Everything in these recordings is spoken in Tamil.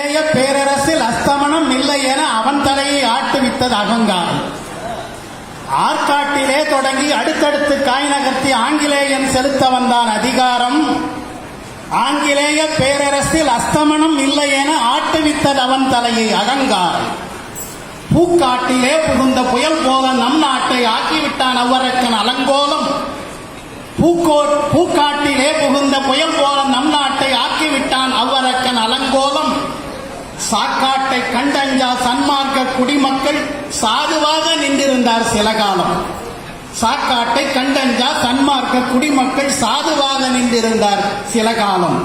பேரரசில் அஸ்தமனம் இல்லை என அவன் தலையை ஆட்டுவித்தது அகங்காரம். ஆற்காட்டிலே தொடங்கி அடுத்தடுத்து காய் நகர்த்தி ஆங்கிலேயன் செலுத்த வந்தான் அதிகாரம். ஆங்கிலேய பேரரசில் அஸ்தமனம் இல்லை என ஆட்டுவித்தது அவன் தலையை அகங்காரம். பூக்காட்டிலே புகுந்த புயல் போல நம் நாட்டை ஆக்கிவிட்டான் அவ்வரக்கன் அலங்கோலம். பூக்காட்டிலே புகுந்த புயல் போல நம் நாட்டை ஆக்கிவிட்டான் அவ்வரக்கன் அலங்கோலம். சாக்காட்டை கண்டஞ்சா சன்மார்க்க குடிமக்கள் சாதுவாக நின்றிருந்தார் சில காலம். சாக்காட்டை கண்டஞ்சா சன்மார்க்க குடிமக்கள் சாதுவாக நின்றிருந்தார் சில காலம்.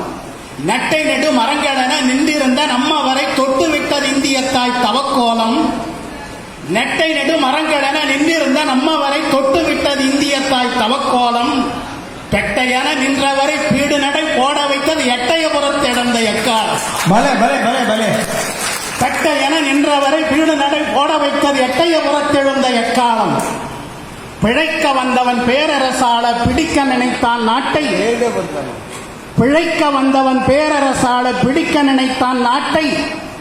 நட்டை நெடு மரங்களென நின்றிருந்த நம்மவரை தொட்டுவிட்டது இந்திய தாய் தவக்கோலம். நெட்டை நெடு மரங்களென நின்றிருந்த நம்மவரை தொட்டுவிட்டது இந்திய தாய் தவக்கோலம். பெட்டையென நின்றவரை பீடு நடை போட வைத்தது எட்டயபுரத்திடந்த எக்காலம். பெட்டையென நின்றவரை பீடு நடை போட வைத்தது எட்டயபுரத்தெழுந்த எக்காலம். பிழைக்க வந்தவன் பேரரசாள பிடிக்க நினைத்தான் நாட்டை. பிழைக்க வந்தவன் பேரரசாள பிடிக்க நினைத்தான் நாட்டை.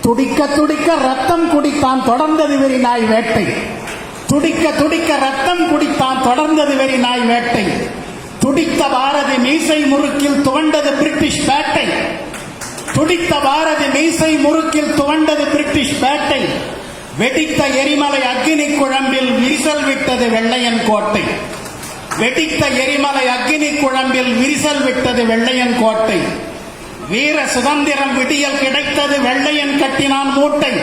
துடிக்க துடிக்க ரத்தம் குடித்தான் தொடர்ந்தது வெறி நாய் வேட்டை. துடிக்க துடிக்க ரத்தம் குடித்தான் தொடர்ந்தது வெறி நாய் வேட்டை. துடித்த பாரதி மீசை முறுக்கில் துவண்டது பிரிட்டிஷ் பேட்டை. துடித்த பாரதி மீசை முறுக்கில் துவண்டது பிரிட்டிஷ் பேட்டை. வெடித்த எரிமலை அக்னி குழம்பில் விரிசல் விட்டது வெள்ளையன் கோட்டை. வெடித்த எரிமலை அக்னி குழம்பில் விரிசல் விட்டது வெள்ளையன் கோட்டை. வீர சுதந்திரம் விடியல் கிடைத்தது வெள்ளையன் கட்டினான் மூட்டை.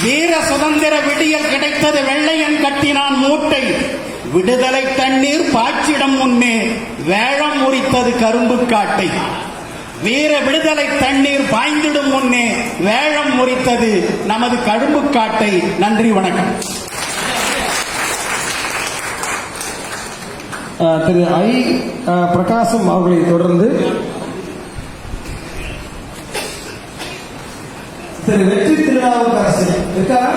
வீர சுதந்திர விடியல் கிடைத்தது வெள்ளையன் கட்டினான் மூட்டை. விடுதலை தண்ணீர் பாய்ச்சிடம் முன்னே வேழம் முறித்தது கரும்பு காட்டை. வீர விடுதலை தண்ணீர் பாய்ந்திடும் முன்னே வேழம் முறித்தது நமது கரும்பு காட்டை. நன்றி, வணக்கம். திரு ஐ பிரகாசம் அவர்களை தொடர்ந்து திரு வெற்றி திருநாவுக்கரசு இருக்காரா?